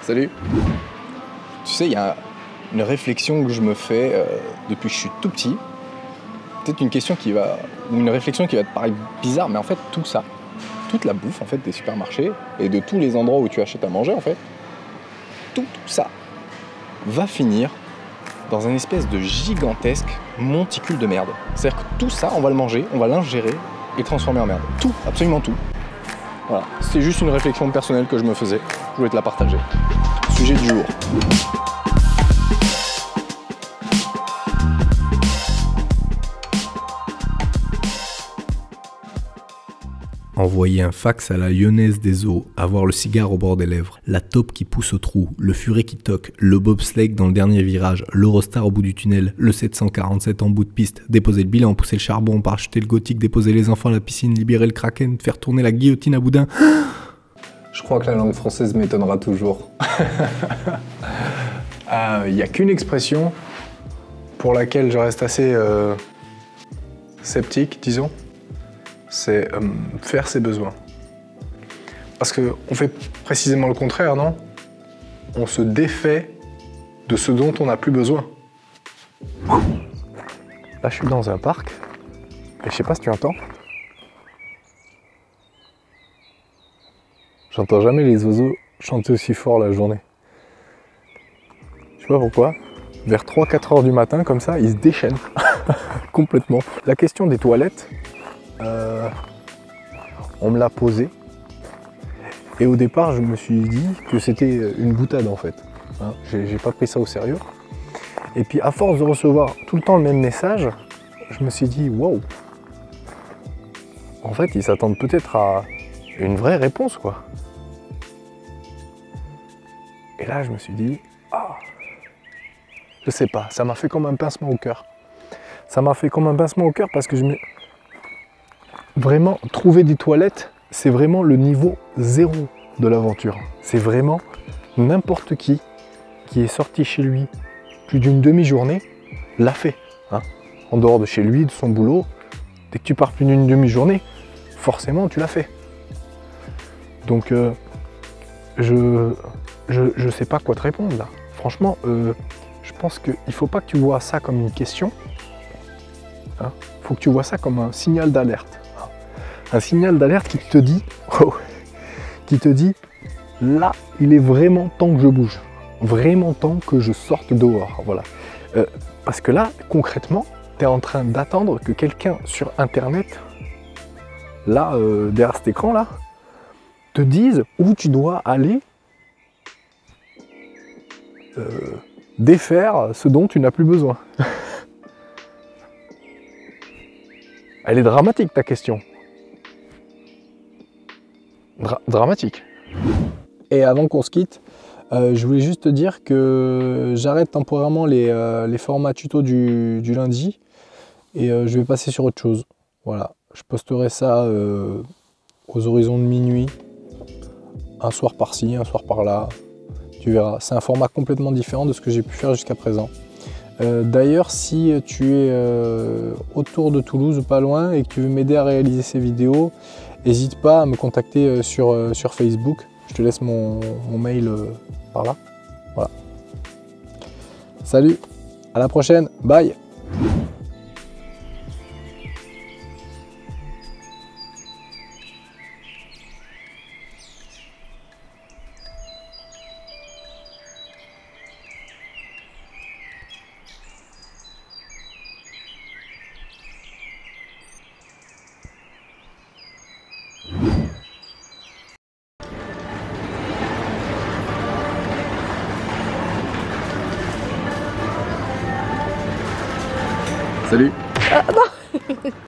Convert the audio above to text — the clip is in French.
Salut. Tu sais, il y a une réflexion que je me fais depuis que je suis tout petit. Peut-être une question ou une réflexion qui va te paraître bizarre, mais en fait, tout ça, toute la bouffe en fait des supermarchés et de tous les endroits où tu achètes à manger, en fait, tout ça va finir dans un espèce de gigantesque monticule de merde. C'est-à-dire que tout ça, on va le manger, on va l'ingérer et transformer en merde. Tout, absolument tout. Voilà, c'est juste une réflexion personnelle que je me faisais. Je voulais te la partager. Sujet du jour. Envoyer un fax à la lyonnaise des eaux, avoir le cigare au bord des lèvres, la taupe qui pousse au trou, le furet qui toque, le bobsleigh dans le dernier virage, l'Eurostar au bout du tunnel, le 747 en bout de piste, déposer le bilan, pousser le charbon, parachuter le gothique, déposer les enfants à la piscine, libérer le kraken, faire tourner la guillotine à boudin. Je crois que la langue française m'étonnera toujours. Il n'y a qu'une expression pour laquelle je reste assez sceptique, disons. C'est faire ses besoins. Parce qu'on fait précisément le contraire, non? On se défait de ce dont on n'a plus besoin. Là, je suis dans un parc, et je sais pas si tu entends. J'entends jamais les oiseaux chanter aussi fort la journée. Je sais pas pourquoi. Vers 3-4 heures du matin, comme ça, ils se déchaînent. Complètement. La question des toilettes, on me l'a posé et au départ je me suis dit que c'était une boutade en fait, hein, j'ai pas pris ça au sérieux et puis à force de recevoir tout le temps le même message, je me suis dit waouh, en fait ils s'attendent peut-être à une vraie réponse quoi. Et là je me suis dit je sais pas, ça m'a fait comme un pincement au cœur. Ça m'a fait comme un pincement au cœur parce que vraiment, trouver des toilettes, c'est vraiment le niveau 0 de l'aventure. C'est vraiment n'importe qui est sorti chez lui plus d'une demi-journée, l'a fait. Hein. En dehors de chez lui, de son boulot, dès que tu pars plus d'une demi-journée, forcément tu l'as fait. Donc, je sais pas quoi te répondre là. Franchement, je pense qu'il ne faut pas que tu vois ça comme une question. Hein. Faut que tu vois ça comme un signal d'alerte. Un signal d'alerte qui te dit, là, il est vraiment temps que je bouge. Vraiment temps que je sorte dehors. Voilà. Parce que là, concrètement, tu es en train d'attendre que quelqu'un sur Internet, là, derrière cet écran-là, te dise où tu dois aller défaire ce dont tu n'as plus besoin. Elle est dramatique, ta question. Dramatique. Et avant qu'on se quitte, je voulais juste te dire que j'arrête temporairement les formats tuto du lundi et je vais passer sur autre chose. Voilà, je posterai ça aux horizons de minuit, un soir par-ci, un soir par-là, tu verras. C'est un format complètement différent de ce que j'ai pu faire jusqu'à présent. D'ailleurs, si tu es autour de Toulouse ou pas loin et que tu veux m'aider à réaliser ces vidéos, n'hésite pas à me contacter sur Facebook. Je te laisse mon mail par là. Voilà. Salut, à la prochaine, bye. Salut.